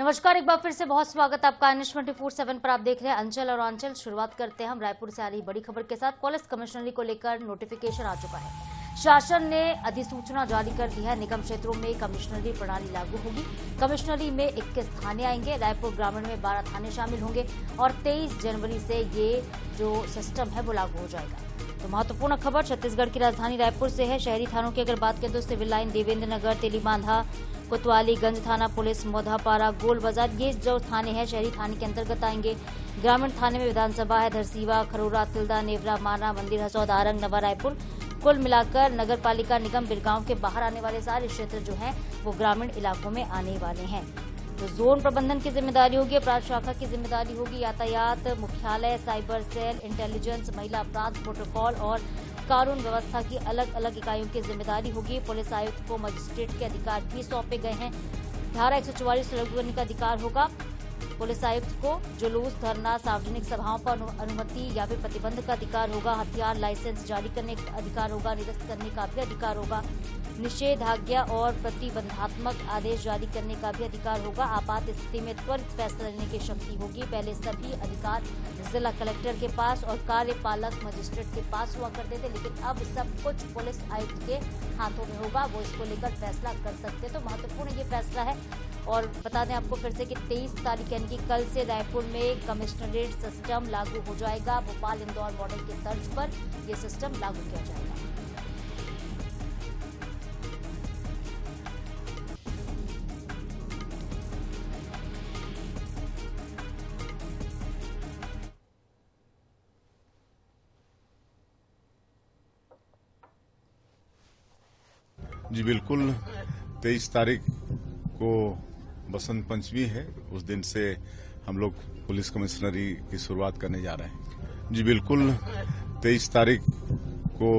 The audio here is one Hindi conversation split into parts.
नमस्कार, एक बार फिर से बहुत स्वागत आपका एनएच 24/7 पर। आप देख रहे हैं अंचल और आंचल। शुरुआत करते हैं हम रायपुर से आ रही बड़ी खबर के साथ। पुलिस कमिश्नरी को लेकर नोटिफिकेशन आ चुका है। शासन ने अधिसूचना जारी कर दी है। निगम क्षेत्रों में कमिश्नरी प्रणाली लागू होगी। कमिश्नरी में 21 थाने आएंगे। रायपुर ग्रामीण में 12 थाने शामिल होंगे और 23 जनवरी से ये जो सिस्टम है वो लागू हो जाएगा। तो महत्वपूर्ण खबर छत्तीसगढ़ की राजधानी रायपुर से है। शहरी थानों की अगर बात करें तो सिविल लाइन, देवेंद्र नगर, तेलीबांधा, कोतवाली, गंज थाना पुलिस, मोधापारा, गोल बाजार, ये जो थाने हैं शहरी थाने के अंतर्गत आएंगे। ग्रामीण थाने में विधानसभा है, धरसीवा, खरोरा, तिल्दा, नेवरा, माना, मंदिर, हसौद, आरंग, नवा रायपुर। कुल मिलाकर नगर पालिका निगम बिरगांव के बाहर आने वाले सारे क्षेत्र जो हैं वो ग्रामीण इलाकों में आने वाले हैं। तो जोन प्रबंधन की जिम्मेदारी होगी, अपराध शाखा की जिम्मेदारी होगी, यातायात मुख्यालय, साइबर सेल, इंटेलिजेंस, महिला अपराध प्रोटोकॉल और कानून व्यवस्था की अलग अलग इकाइयों की जिम्मेदारी होगी। पुलिस आयुक्त को मजिस्ट्रेट के अधिकार भी सौंपे गए हैं। धारा 144 लागू करने का अधिकार होगा। पुलिस आयुक्त को जुलूस, धरना, सार्वजनिक सभाओं पर अनुमति या फिर प्रतिबंध का अधिकार होगा। हथियार लाइसेंस जारी करने का अधिकार होगा। निरस्त करने का भी अधिकार होगा। निषेधाज्ञा और प्रतिबंधात्मक आदेश जारी करने का भी अधिकार होगा। आपात स्थिति में त्वरित फैसला लेने की शक्ति होगी। पहले सभी अधिकार जिला कलेक्टर के पास और कार्यपालक मजिस्ट्रेट के पास हुआ करते थे, लेकिन अब सब कुछ पुलिस आयुक्त के हाथों में होगा। वो इसको लेकर फैसला कर सकते हैं। तो महत्वपूर्ण ये फैसला है। और बता दें आपको फिर से कि 23 तारीख यानी कि कल से रायपुर में कमिश्नरेट सिस्टम लागू हो जाएगा। भोपाल इंदौर मॉडल के तर्ज पर यह सिस्टम लागू किया जाएगा। जी बिल्कुल, 23 तारीख को बसंत पंचमी है। उस दिन से हम लोग पुलिस कमिश्नरी की शुरुआत करने जा रहे हैं। जी बिल्कुल, 23 तारीख को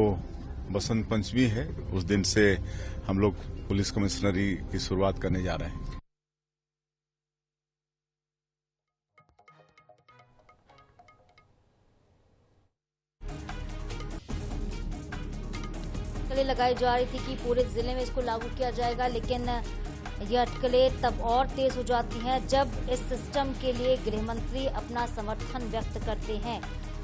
बसंत पंचमी है। उस दिन से हम लोग पुलिस कमिश्नरी की शुरुआत करने जा रहे हैं। अटकलें लगाई जा रही थी कि पूरे जिले में इसको लागू किया जाएगा, लेकिन ये अटकलें तब और तेज हो जाती हैं जब इस सिस्टम के लिए गृह मंत्री अपना समर्थन व्यक्त करते हैं।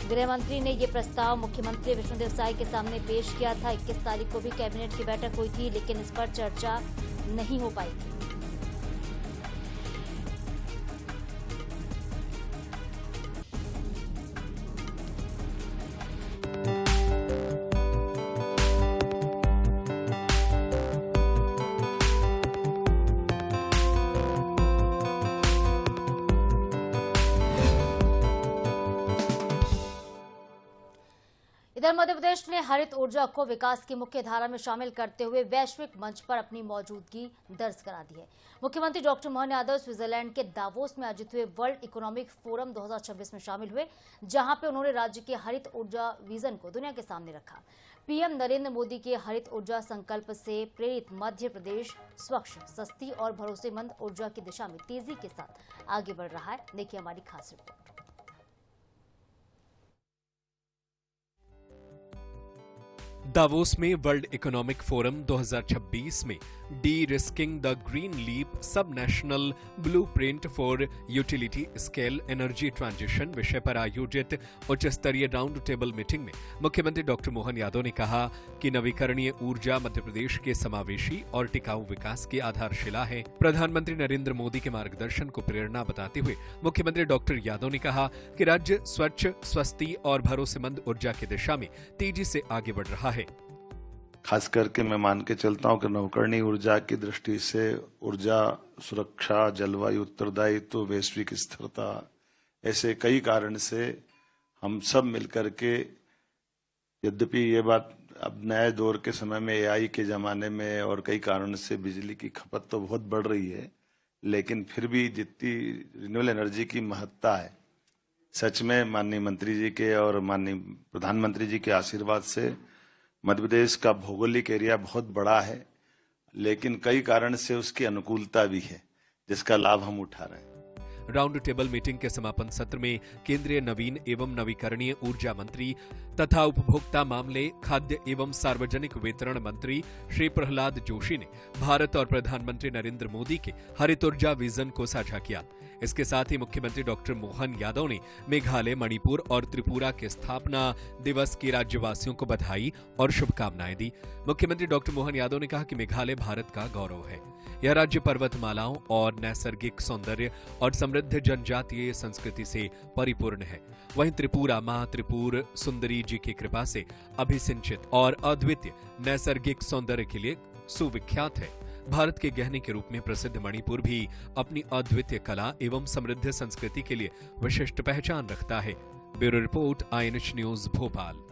गृह मंत्री ने ये प्रस्ताव मुख्यमंत्री विष्णुदेव साय के सामने पेश किया था। 21 तारीख को भी कैबिनेट की बैठक हुई थी, लेकिन इस पर चर्चा नहीं हो पाई थी। इधर मध्य प्रदेश ने हरित ऊर्जा को विकास की मुख्य धारा में शामिल करते हुए वैश्विक मंच पर अपनी मौजूदगी दर्ज करा दी है। मुख्यमंत्री डॉक्टर मोहन यादव स्विट्जरलैंड के दावोस में आयोजित हुए वर्ल्ड इकोनॉमिक फोरम 2026 में शामिल हुए, जहां पे उन्होंने राज्य के हरित ऊर्जा विजन को दुनिया के सामने रखा। पीएम नरेंद्र मोदी के हरित ऊर्जा संकल्प से प्रेरित मध्य प्रदेश स्वच्छ, सस्ती और भरोसेमंद ऊर्जा की दिशा में तेजी के साथ आगे बढ़ रहा है। देखिए हमारी खास रिपोर्ट। दावोस में वर्ल्ड इकोनॉमिक फोरम 2026 में derisking the green leap subnational blueprint for utility scale energy transition विषय पर आयोजित उच्च स्तरीय राउंड टेबल मीटिंग में मुख्यमंत्री डॉक्टर मोहन यादव ने कहा कि नवीकरणीय ऊर्जा मध्य प्रदेश के समावेशी और टिकाऊ विकास की आधारशिला है। प्रधानमंत्री नरेंद्र मोदी के मार्गदर्शन को प्रेरणा बताते हुए मुख्यमंत्री डॉक्टर यादव ने कहा कि राज्य स्वच्छ, सस्ती और भरोसेमंद ऊर्जा की दिशा में तेजी से आगे बढ़ रहा है। खास करके मैं मान के चलता हूं कि नवकरणीय ऊर्जा की दृष्टि से ऊर्जा सुरक्षा, जलवायु उत्तरदायित्व, वैश्विक स्थिरता, ऐसे कई कारण से हम सब मिलकर के, यद्यपि ये बात अब नए दौर के समय में एआई के जमाने में और कई कारणों से बिजली की खपत तो बहुत बढ़ रही है, लेकिन फिर भी जितनी रिन्यूएबल एनर्जी की महत्ता है, सच में माननीय मंत्री जी के और माननीय प्रधानमंत्री जी के आशीर्वाद से मध्य प्रदेश का भौगोलिक एरिया बहुत बड़ा है, लेकिन कई कारण से उसकी अनुकूलता भी है, जिसका लाभ हम उठा रहे हैं। राउंड टेबल मीटिंग के समापन सत्र में केंद्रीय नवीन एवं नवीकरणीय ऊर्जा मंत्री तथा उपभोक्ता मामले, खाद्य एवं सार्वजनिक वितरण मंत्री श्री प्रहलाद जोशी ने भारत और प्रधानमंत्री नरेंद्र मोदी के हरित ऊर्जा विजन को साझा किया। इसके साथ ही मुख्यमंत्री डॉक्टर मोहन यादव ने मेघालय, मणिपुर और त्रिपुरा के स्थापना दिवस की राज्यवासियों को बधाई और शुभकामनाएं दी। मुख्यमंत्री डॉक्टर मोहन यादव ने कहा कि मेघालय भारत का गौरव है। यह राज्य पर्वतमालाओं और नैसर्गिक सौंदर्य और समृद्ध जनजातीय संस्कृति से परिपूर्ण है। वहीं त्रिपुरा मां त्रिपुर सुंदरी जी की कृपा से अभिसिंचित और अद्वितीय नैसर्गिक सौंदर्य के लिए सुविख्यात है। भारत के गहने के रूप में प्रसिद्ध मणिपुर भी अपनी अद्वितीय कला एवं समृद्ध संस्कृति के लिए विशिष्ट पहचान रखता है। Bureau report, INH news, Bhopal.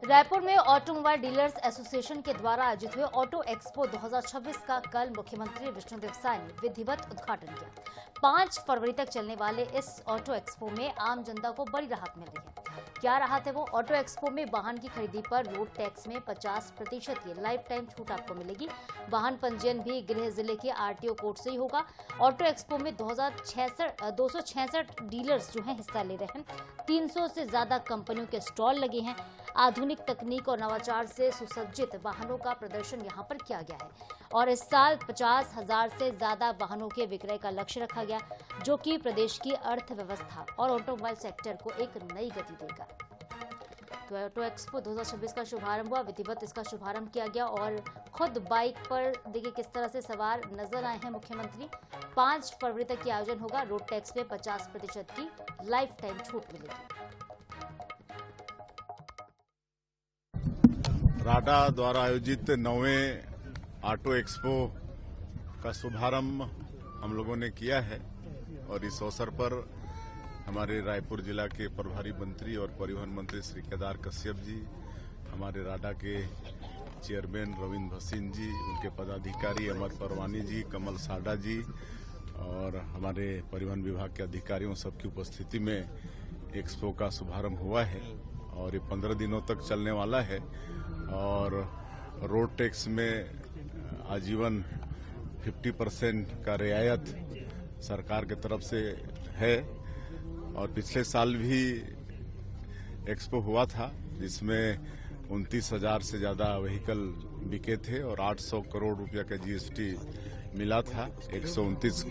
Raipur में ऑटोमोबाइल डीलर्स एसोसिएशन के द्वारा आयोजित हुए ऑटो एक्सपो 2026 का कल मुख्यमंत्री विष्णुदेव साय ने विधिवत उद्घाटन किया। 5 फरवरी तक चलने वाले इस ऑटो एक्सपो में आम जनता को बड़ी राहत मिल रही है। क्या राहत है वो? ऑटो एक्सपो में वाहन की खरीदी पर रोड टैक्स में 50% की लाइफ टाइम छूट आपको मिलेगी। वाहन पंजीयन भी गृह जिले के RTO कोर्ट से ही होगा। ऑटो एक्सपो में 266 डीलर्स जो हैं हिस्सा ले रहे हैं। 300 से ज्यादा कंपनियों के स्टॉल लगे हैं। आधुनिक तकनीक और नवाचार से सुसज्जित वाहनों का प्रदर्शन यहां पर किया गया है और इस साल 50,000 से ज्यादा वाहनों के विक्रय का लक्ष्य रखा गया, जो कि प्रदेश की अर्थव्यवस्था और ऑटोमोबाइल सेक्टर को एक नई गति देगा। तो ऑटो एक्सपो 2026 का शुभारंभ हुआ, विधिवत इसका शुभारंभ किया गया और खुद बाइक पर देखिए किस तरह से सवार नजर आए हैं मुख्यमंत्री। 5 फरवरी तक ये आयोजन होगा। रोड टैक्स में 50% की लाइफ टाइम छूट मिलेगी। राडा द्वारा आयोजित 9वें ऑटो एक्सपो का शुभारंभ हम लोगों ने किया है और इस अवसर पर हमारे रायपुर जिला के प्रभारी मंत्री और परिवहन मंत्री श्री केदार कश्यप जी, हमारे राडा के चेयरमैन रविंद्र भसीन जी, उनके पदाधिकारी अमर परवानी जी, कमल साडा जी और हमारे परिवहन विभाग के अधिकारियों सबकी उपस्थिति में एक्सपो का शुभारंभ हुआ है और ये 15 दिनों तक चलने वाला है और रोड टैक्स में आजीवन 50% का रियायत सरकार की तरफ से है और पिछले साल भी एक्सपो हुआ था जिसमें 29,000 से ज्यादा व्हीकल बिके थे और 800 करोड़ रुपया का GST मिला था। 129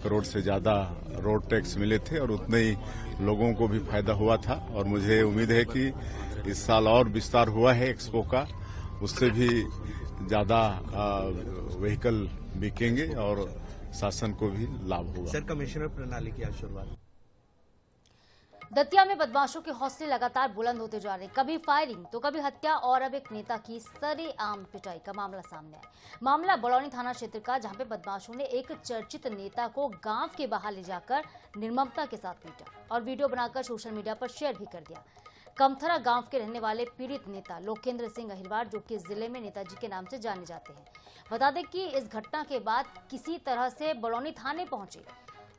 करोड़ से ज्यादा रोड टैक्स मिले थे और उतने ही लोगों को भी फायदा हुआ था और मुझे उम्मीद है कि इस साल और विस्तार हुआ है एक्सपो का, उससे भी ज्यादा व्हीकल बिकेंगे और शासन को भी लाभ होगा। सर, कमिश्नर प्रणाली की आज शुरुआत। दतिया में बदमाशों के हौसले लगातार बुलंद होते जा रहे, कभी फायरिंग तो कभी हत्या और अब एक नेता की सरेआम पिटाई का मामला सामने आया। मामला बड़ौनी थाना क्षेत्र का, जहां पे बदमाशों ने एक चर्चित नेता को गांव के बाहर ले जाकर निर्ममता के साथ पीटा और वीडियो बनाकर सोशल मीडिया पर शेयर भी कर दिया। कमथरा गांव के रहने वाले पीड़ित नेता लोकेंद्र सिंह अहिरवार, जो कि जिले में नेताजी के नाम से जाने जाते हैं, बता दें कि इस घटना के बाद किसी तरह से बड़ौनी थाने पहुंचे।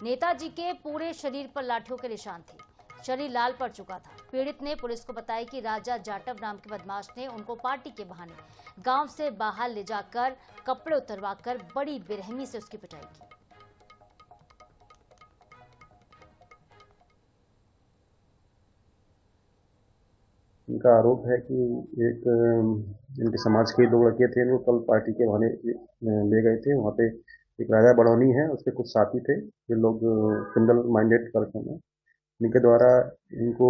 नेताजी के पूरे शरीर पर लाठियों के निशान थे, शरीर लाल पड़ चुका था। पीड़ित ने पुलिस को बताया कि राजा जाटव नाम के बदमाश ने उनको पार्टी के बहाने गांव से बाहर ले जाकर कपड़े उतरवाकर बड़ी बेरहमी से उसकी पिटाई की। इनका आरोप है कि एक इनके समाज के 2 लड़के थे, इनको कल पार्टी के बहाने ले गए थे। वहाँ पे एक राजा बड़ौनी है, उसके कुछ साथी थे, ये लोग क्रिमिनल माइंडेड पर्सन है। इनके द्वारा इनको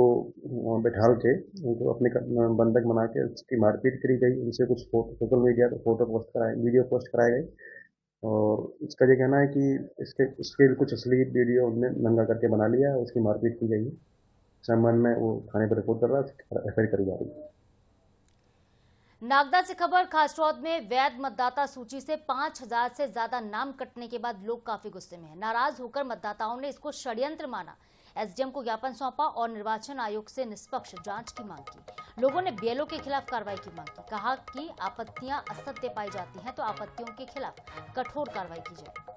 बैठा के उनको अपने बंधक बना के उसकी मारपीट करी गई। उनसे कुछ सोशल मीडिया पर फोटो पोस्ट कराए, वीडियो पोस्ट कराए गए और इसका ये कहना है कि इसके कुछ असली वीडियो उन्होंने नंगा करके बना लिया, उसकी मारपीट की गई है। संबंध में वो थाने पर रिपोर्ट कर रहा है, FIR करी जा रही है। नागदा से खबर, खासरौद में वैध मतदाता सूची से 5,000 से ज्यादा नाम कटने के बाद लोग काफी गुस्से में हैं। नाराज होकर मतदाताओं ने इसको षड्यंत्र माना, SDM को ज्ञापन सौंपा और निर्वाचन आयोग से निष्पक्ष जांच की मांग की। लोगों ने BLO के खिलाफ कार्रवाई की मांग की, कहा कि आपत्तियां असत्य पाई जाती हैं तो आपत्तियों के खिलाफ कठोर कार्रवाई की जाए।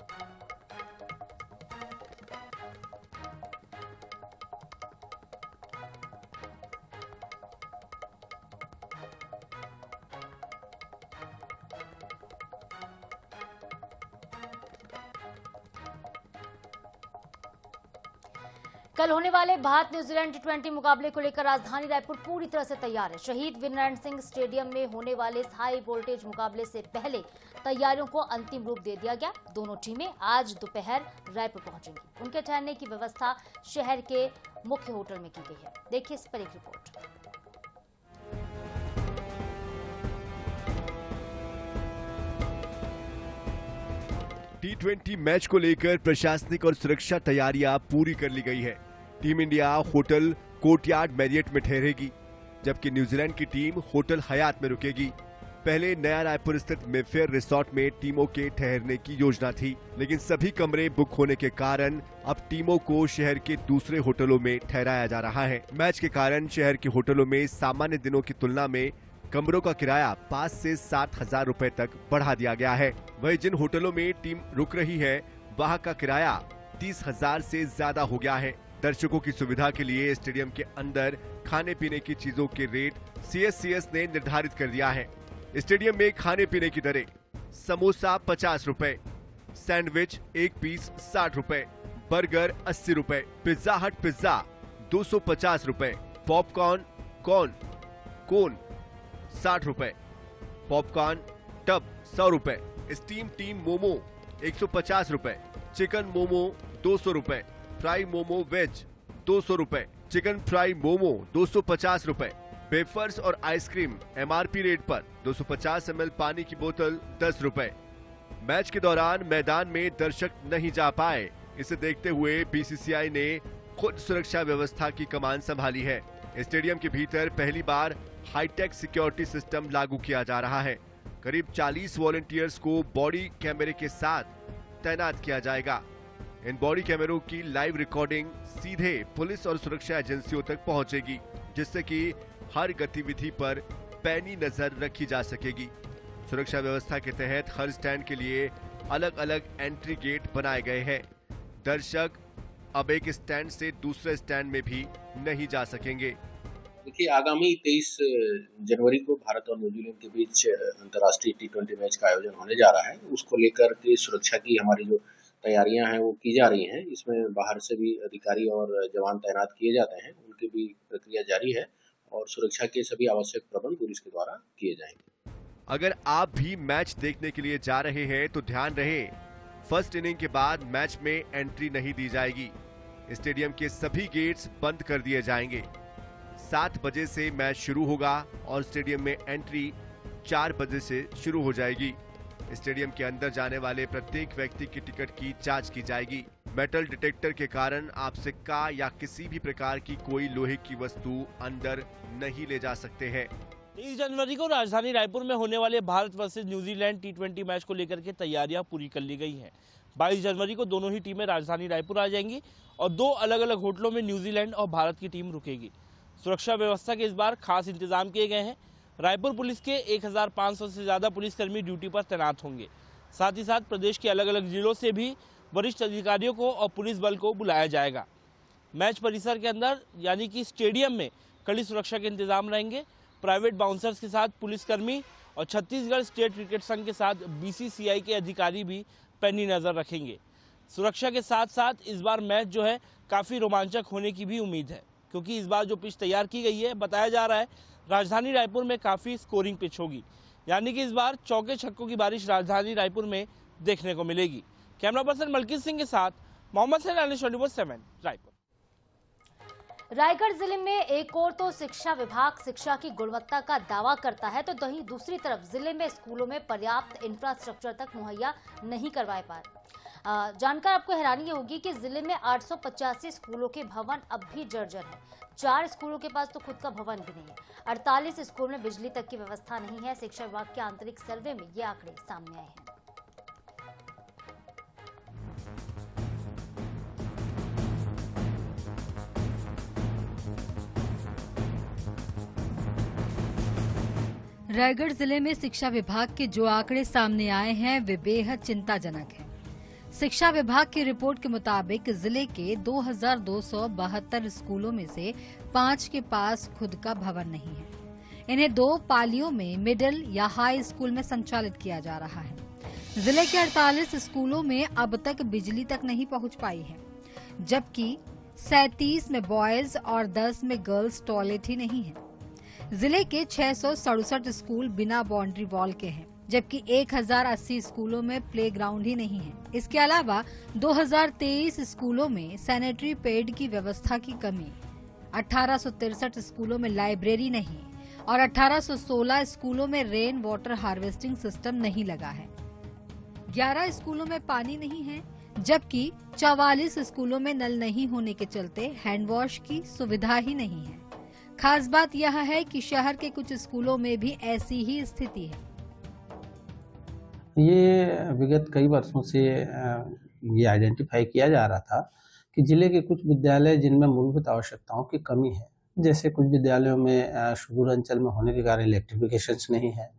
कल होने वाले भारत न्यूजीलैंड टी20 मुकाबले को लेकर राजधानी रायपुर पूरी तरह से तैयार है। शहीद वीरनारायण सिंह स्टेडियम में होने वाले इस हाई वोल्टेज मुकाबले से पहले तैयारियों को अंतिम रूप दे दिया गया। दोनों टीमें आज दोपहर रायपुर पहुंचेंगी। उनके ठहरने की व्यवस्था शहर के मुख्य होटल में की गई है। देखिए इस पर एक रिपोर्ट। टी20 मैच को लेकर प्रशासनिक और सुरक्षा तैयारियां पूरी कर ली गई है। Team India hotel courtyard Marriott में ठहरेगी, जबकि न्यूजीलैंड की टीम होटल हयात में रुकेगी। पहले नया रायपुर स्थित मेफेयर रिसोर्ट में टीमों के ठहरने की योजना थी, लेकिन सभी कमरे बुक होने के कारण अब टीमों को शहर के दूसरे होटलों में ठहराया जा रहा है। मैच के कारण शहर के होटलों में सामान्य दिनों की तुलना में कमरों का किराया 5 से 7,000 रुपए तक बढ़ा दिया गया है। वहीं जिन होटलों में टीम रुक रही है वहां का किराया 30,000 से ज्यादा हो गया है। दर्शकों की सुविधा के लिए स्टेडियम के अंदर खाने पीने की चीजों के रेट CSCS ने निर्धारित कर दिया है। स्टेडियम में खाने पीने की दरें: समोसा 50 रुपए, सैंडविच 1 पीस 60 रुपए, बर्गर 80 रुपए, पिज्जा हट पिज्जा 250 रुपए, पॉपकॉर्न कोन 60 रुपए, पॉपकॉर्न टब 100 रुपए, स्टीम टीम मोमो 150 रुपए, चिकन मोमो 200 रुपए, फ्राई मोमो वेज 200 रुपए, चिकन फ्राई मोमो 250 रुपए, वेफर्स और आइसक्रीम MRP रेट पर, 250 ml पानी की बोतल 10 रुपए। मैच के दौरान मैदान में दर्शक नहीं जा पाए, इसे देखते हुए BCCI ने खुद सुरक्षा व्यवस्था की कमान संभाली है। स्टेडियम के भीतर पहली बार हाईटेक सिक्योरिटी सिस्टम लागू किया जा रहा है। करीब 40 वॉलंटियर्स को बॉडी कैमरे के साथ तैनात किया जाएगा। इन बॉडी कैमरों की लाइव रिकॉर्डिंग सीधे पुलिस और सुरक्षा एजेंसियों तक पहुंचेगी, जिससे कि हर गतिविधि पर पैनी नजर रखी जा सकेगी। सुरक्षा व्यवस्था के तहत हर स्टैंड के लिए अलग अलग एंट्री गेट बनाए गए हैं। दर्शक अब एक स्टैंड से दूसरे स्टैंड में भी नहीं जा सकेंगे। देखिए, आगामी 23 जनवरी को भारत और न्यूजीलैंड के बीच अंतर्राष्ट्रीय टी20 मैच का आयोजन होने जा रहा है। उसको लेकर के सुरक्षा की हमारी जो तैयारियां हैं वो की जा रही हैं। इसमें बाहर से भी अधिकारी और जवान तैनात किए जाते हैं, उनकी भी प्रक्रिया जारी है और सुरक्षा के सभी आवश्यक प्रबंध पुलिस के द्वारा किए जाएंगे। अगर आप भी मैच देखने के लिए जा रहे हैं तो ध्यान रहे, फर्स्ट इनिंग के बाद मैच में एंट्री नहीं दी जाएगी। स्टेडियम के सभी गेट्स बंद कर दिए जाएंगे। 7 बजे से मैच शुरू होगा और स्टेडियम में एंट्री 4 बजे से शुरू हो जाएगी। स्टेडियम के अंदर जाने वाले प्रत्येक व्यक्ति की टिकट की जांच की जाएगी। मेटल डिटेक्टर के कारण आप सिक्का या किसी भी प्रकार की कोई लोहे की वस्तु अंदर नहीं ले जा सकते हैं। 23 जनवरी को राजधानी रायपुर में होने वाले भारत वर्सेस न्यूजीलैंड टी20 मैच को लेकर के तैयारियां पूरी कर ली गई हैं। 22 जनवरी को दोनों ही टीमें राजधानी रायपुर आ जाएंगी और 2 अलग अलग होटलों में न्यूजीलैंड और भारत की टीम रुकेगी। सुरक्षा व्यवस्था के इस बार खास इंतजाम किए गए हैं। रायपुर पुलिस के 1500 से ज्यादा पुलिसकर्मी ड्यूटी पर तैनात होंगे। साथ ही साथ प्रदेश के अलग अलग जिलों से भी वरिष्ठ अधिकारियों को और पुलिस बल को बुलाया जाएगा। मैच परिसर के अंदर यानी कि स्टेडियम में कड़ी सुरक्षा के इंतजाम रहेंगे। प्राइवेट बाउंसर्स के साथ पुलिसकर्मी और छत्तीसगढ़ स्टेट क्रिकेट संघ के साथ BCCI के अधिकारी भी पैनी नजर रखेंगे। सुरक्षा के साथ साथ इस बार मैच जो है काफी रोमांचक होने की भी उम्मीद है, क्योंकि इस बार जो पिच तैयार की गई है, बताया जा रहा है राजधानी रायपुर में काफी स्कोरिंग पिच होगी, यानी कि इस बार चौके छक्कों की बारिश राजधानी रायपुर में देखने को मिलेगी। कैमरा पर्सन मलकीत सिंह के साथ मोहम्मद सैन, 24/7 रायपुर। रायगढ़ जिले में एक और तो शिक्षा विभाग शिक्षा की गुणवत्ता का दावा करता है, तो वहीं दूसरी तरफ जिले में स्कूलों में पर्याप्त इंफ्रास्ट्रक्चर तक मुहैया नहीं करवाए पा रहे। जानकर आपको हैरानी होगी कि जिले में 885 स्कूलों के भवन अब भी जर्जर हैं। 4 स्कूलों के पास तो खुद का भवन भी नहीं है। 48 स्कूलों में बिजली तक की व्यवस्था नहीं है। शिक्षा विभाग के आंतरिक सर्वे में ये आंकड़े सामने आए हैं। रायगढ़ जिले में शिक्षा विभाग के जो आंकड़े सामने आए हैं वे बेहद चिंताजनक हैं। शिक्षा विभाग की रिपोर्ट के मुताबिक जिले के 2272 स्कूलों में से 5 के पास खुद का भवन नहीं है। इन्हें 2 पालियों में मिडिल या हाई स्कूल में संचालित किया जा रहा है। जिले के 48 स्कूलों में अब तक बिजली तक नहीं पहुंच पाई है, जबकि 37 में बॉयज और 10 में गर्ल्स टॉयलेट ही नहीं है। जिले के 667 स्कूल बिना बाउंड्री वॉल के हैं, जबकि 1080 स्कूलों में प्लेग्राउंड ही नहीं है। इसके अलावा 2023 स्कूलों में सैनिटरी पैड की व्यवस्था की कमी, 1863 स्कूलों में लाइब्रेरी नहीं और 1816 स्कूलों में रेन वाटर हार्वेस्टिंग सिस्टम नहीं लगा है। 11 स्कूलों में पानी नहीं है, जबकि 44 स्कूलों में नल नहीं होने के चलते हैंड वॉश की सुविधा ही नहीं है। खास बात यह है कि शहर के कुछ स्कूलों में भी ऐसी ही स्थिति है। ये विगत कई वर्षों से ये आइडेंटिफाई किया जा रहा था कि जिले के कुछ विद्यालय जिनमें मूलभूत आवश्यकताओं की कमी है, जैसे कुछ विद्यालयों में सुदूर अंचल में होने के कारण इलेक्ट्रिफिकेशन नहीं है,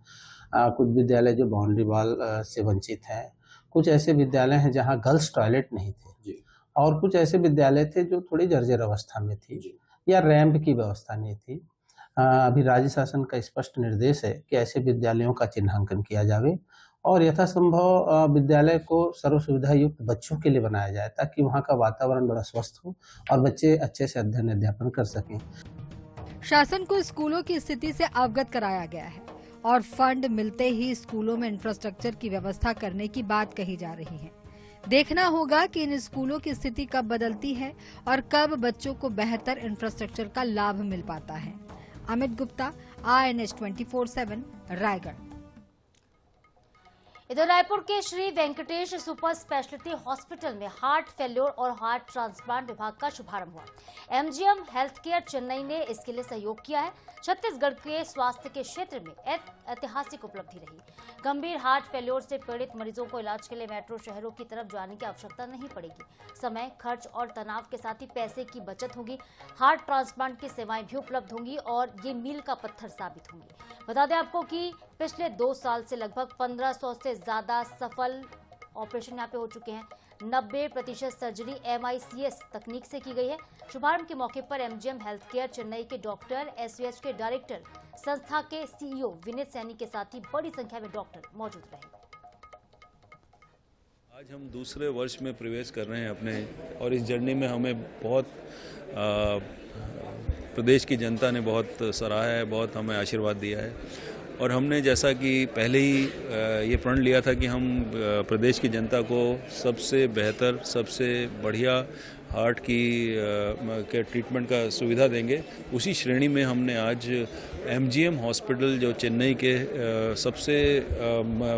कुछ विद्यालय जो बाउंड्री वॉल से वंचित हैं, कुछ ऐसे विद्यालय हैं जहां गर्ल्स टॉयलेट नहीं थे और कुछ ऐसे विद्यालय थे जो थोड़ी जर्जर अवस्था में थी या रैंप की व्यवस्था नहीं थी। अभी राज्य शासन का स्पष्ट निर्देश है कि ऐसे विद्यालयों का चिन्हांकन किया जावे और यथासंभव विद्यालय को सर्व सुविधा युक्त बच्चों के लिए बनाया जाए, ताकि वहाँ का वातावरण बड़ा स्वस्थ हो और बच्चे अच्छे से अध्ययन अध्यापन कर सकें। शासन को स्कूलों की स्थिति से अवगत कराया गया है और फंड मिलते ही स्कूलों में इंफ्रास्ट्रक्चर की व्यवस्था करने की बात कही जा रही है। देखना होगा कि इन स्कूलों की स्थिति कब बदलती है और कब बच्चों को बेहतर इंफ्रास्ट्रक्चर का लाभ मिल पाता है। अमित गुप्ता, INS 24/7, रायगढ़। इधर रायपुर के Shri Venkatesh super speciality hospital में हार्ट फेल्योर और हार्ट ट्रांसप्लांट विभाग का शुभारंभ हुआ। MGM हेल्थ केयर चेन्नई ने इसके लिए सहयोग किया है। छत्तीसगढ़ के स्वास्थ्य के क्षेत्र में ऐतिहासिक उपलब्धि रही। गंभीर हार्ट फेल्योर से पीड़ित मरीजों को इलाज के लिए मेट्रो शहरों की तरफ जाने की आवश्यकता नहीं पड़ेगी। समय, खर्च और तनाव के साथ ही पैसे की बचत होगी। हार्ट ट्रांसप्लांट की सेवाएं भी उपलब्ध होंगी और ये मील का पत्थर साबित होंगी। बता दें आपको कि पिछले 2 साल से लगभग 1500 से ज्यादा सफल ऑपरेशन यहाँ पे हो चुके हैं। 90% सर्जरी MICS तकनीक से की गई है। शुभारंभ के मौके पर MGM हेल्थ केयर चेन्नई के डॉक्टर, SVH के डायरेक्टर, संस्था के CEO विनीत सैनी के साथ ही बड़ी संख्या में डॉक्टर मौजूद रहे। आज हम दूसरे वर्ष में प्रवेश कर रहे हैं अपने, और इस जर्नी में हमें बहुत प्रदेश की जनता ने बहुत सराहा है, बहुत हमें आशीर्वाद दिया है और हमने जैसा कि पहले ही ये प्रण लिया था कि हम प्रदेश की जनता को सबसे बेहतर, सबसे बढ़िया हार्ट की के ट्रीटमेंट का सुविधा देंगे। उसी श्रेणी में हमने आज MGM हॉस्पिटल, जो चेन्नई के सबसे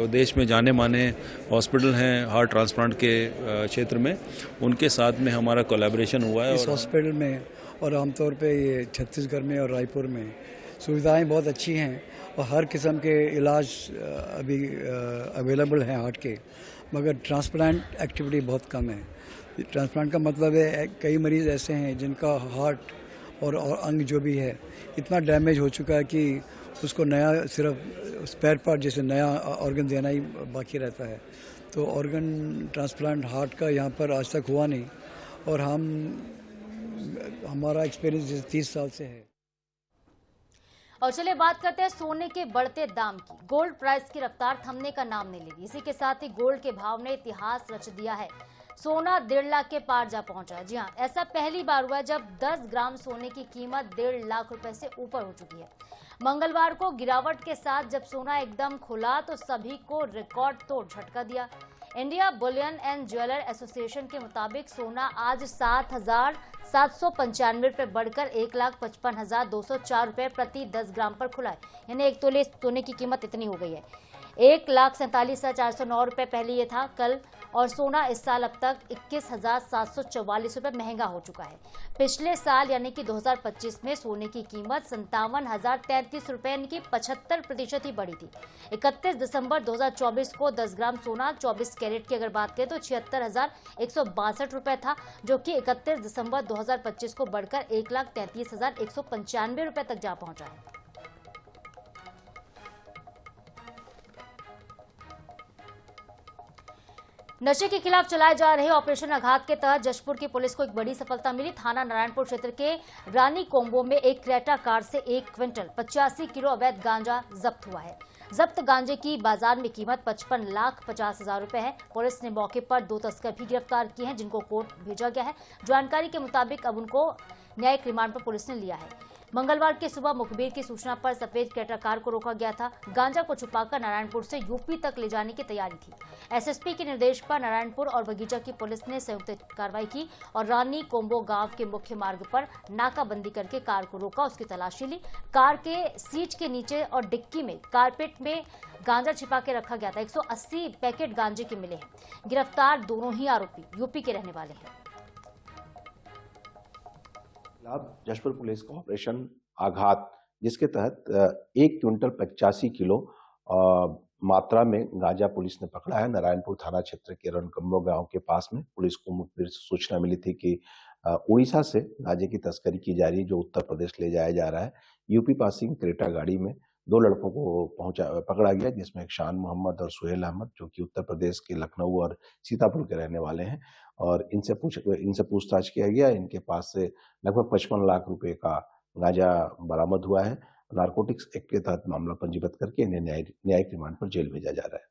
देश में जाने माने हॉस्पिटल हैं हार्ट ट्रांसप्लांट के क्षेत्र में, उनके साथ में हमारा कोलैबोरेशन हुआ है। इस हॉस्पिटल में और आमतौर पे ये छत्तीसगढ़ में और रायपुर में सुविधाएं बहुत अच्छी हैं और हर किस्म के इलाज अभी अवेलेबल हैं हार्ट के, मगर ट्रांसप्लांट एक्टिविटी बहुत कम है। ट्रांसप्लांट का मतलब है कई मरीज़ ऐसे हैं जिनका हार्ट और अंग जो भी है इतना डैमेज हो चुका है कि उसको नया सिर्फ स्पेयर पार्ट जैसे नया ऑर्गन देना ही बाकी रहता है। तो ऑर्गन ट्रांसप्लांट हार्ट का यहाँ पर आज तक हुआ नहीं और हमारा एक्सपीरियंस 30 साल से है। और चलिए बात करते हैं सोने के बढ़ते दाम की। गोल्ड प्राइस की रफ्तार थमने का नाम नहीं लेगी। इसी के साथ ही गोल्ड के भाव ने इतिहास रच दिया है। सोना 1.5 लाख के पार जा पहुंचा है। जी हां, ऐसा पहली बार हुआ है जब 10 ग्राम सोने की कीमत 1.5 लाख रुपए से ऊपर हो चुकी है। मंगलवार को गिरावट के साथ जब सोना एकदम खुला तो सभी को रिकॉर्ड तोड़ झटका दिया। India Boolean and jeweller association के मुताबिक सोना आज 7,795 रुपए बढ़कर 1,55,204 रुपए प्रति 10 ग्राम पर खुला है। यानी 1 तोले सोने की कीमत इतनी हो गई है। 1,47,409 रुपए पहले ये था कल, और सोना इस साल अब तक 21,744 रुपए महंगा हो चुका है। पिछले साल यानी कि 2025 में सोने की कीमत 57,033 रुपए यानी कि 75% ही बढ़ी थी। 31 दिसंबर 2024 को 10 ग्राम सोना 24 कैरेट की अगर बात करें तो 76,162 रुपए था, जो कि 31 दिसंबर 2025 को बढ़कर 1,33,195 रुपए तक जा पहुंचा है। नशे के खिलाफ चलाए जा रहे ऑपरेशन आघात के तहत जशपुर की पुलिस को एक बड़ी सफलता मिली। थाना नारायणपुर क्षेत्र के रानी कोम्बो में एक क्रेटा कार से 1 क्विंटल 85 किलो अवैध गांजा जब्त हुआ है। जब्त गांजे की बाजार में कीमत 55,50,000 रुपए है। पुलिस ने मौके पर 2 तस्कर भी गिरफ्तार किए हैं, जिनको कोर्ट भेजा गया है। जानकारी के मुताबिक अब उनको न्यायिक रिमांड पर पुलिस ने लिया है। मंगलवार की सुबह मुखबिर की सूचना पर सफेद क्रेटा कार को रोका गया था। गांजा को छुपाकर नारायणपुर से यूपी तक ले जाने की तैयारी थी। एसएसपी के निर्देश पर नारायणपुर और बगीचा की पुलिस ने संयुक्त कार्रवाई की और रानी कोम्बो गांव के मुख्य मार्ग पर नाकाबंदी करके कार को रोका, उसकी तलाशी ली। कार के सीट के नीचे और डिक्की में कारपेट में गांजा छिपा के रखा गया था। 180 पैकेट गांजे के मिले हैं। गिरफ्तार दोनों ही आरोपी यूपी के रहने वाले हैं। जशपुर पुलिस का ऑपरेशन आघात, जिसके तहत 1 क्विंटल 85 किलो मात्रा में गांजा पुलिस ने पकड़ा है। नारायणपुर थाना क्षेत्र के रणकम्बो गांव के पास में पुलिस को मुखबिर से सूचना मिली थी कि उड़ीसा से गांजे की तस्करी की जा रही है, जो उत्तर प्रदेश ले जाया जा रहा है। यूपी पासिंग क्रेटा गाड़ी में 2 लड़कों को पकड़ा गया, जिसमें एक शान मोहम्मद और सुहेल अहमद, जो कि उत्तर प्रदेश के लखनऊ और सीतापुर के रहने वाले हैं। और इनसे पूछताछ किया गया। इनके पास से लगभग 55 लाख रुपए का गांजा बरामद हुआ है। नारकोटिक्स एक्ट के तहत मामला पंजीबद्ध करके इन्हें न्यायिक रिमांड पर जेल भेजा जा रहा है।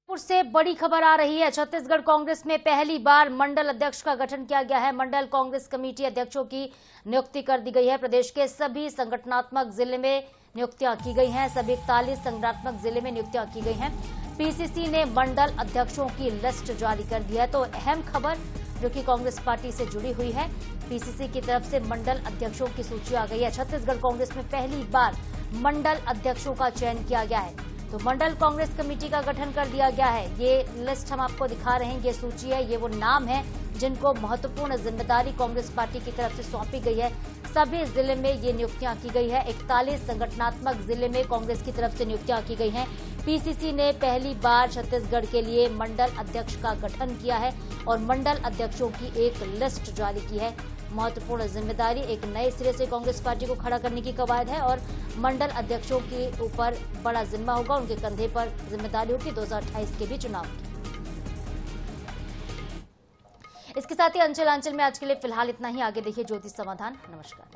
से बड़ी खबर आ रही है। छत्तीसगढ़ कांग्रेस में पहली बार मंडल अध्यक्ष का गठन किया गया है। मंडल कांग्रेस कमेटी अध्यक्षों की नियुक्ति कर दी गई है। प्रदेश के सभी संगठनात्मक जिले में नियुक्तियां की गई हैं। सभी 41 संगठनात्मक जिले में नियुक्तियां की गई हैं। पीसीसी ने मंडल अध्यक्षों की लिस्ट जारी कर दी है। तो अहम खबर जो कि कांग्रेस पार्टी से जुड़ी हुई है, पीसीसी की तरफ से मंडल अध्यक्षों की सूची आ गई है। छत्तीसगढ़ कांग्रेस में पहली बार मंडल अध्यक्षों का चयन किया गया है। तो मंडल कांग्रेस कमेटी का गठन कर दिया गया है। ये लिस्ट हम आपको दिखा रहे हैं, ये सूची है, ये वो नाम है जिनको महत्वपूर्ण जिम्मेदारी कांग्रेस पार्टी की तरफ से सौंपी गई है। सभी जिले में ये नियुक्तियां की गई है। 41 संगठनात्मक जिले में कांग्रेस की तरफ से नियुक्तियां की गई हैं। पीसीसी ने पहली बार छत्तीसगढ़ के लिए मंडल अध्यक्ष का गठन किया है और मंडल अध्यक्षों की एक लिस्ट जारी की है। महत्वपूर्ण जिम्मेदारी एक नए सिरे से कांग्रेस पार्टी को खड़ा करने की कवायद है और मंडल अध्यक्षों के ऊपर बड़ा जिम्मा होगा, उनके कंधे पर जिम्मेदारी होगी 2028 के भी चुनाव की। इसके साथ ही अंचल में आज के लिए फिलहाल इतना ही। आगे देखिए ज्योतिष समाधान। नमस्कार।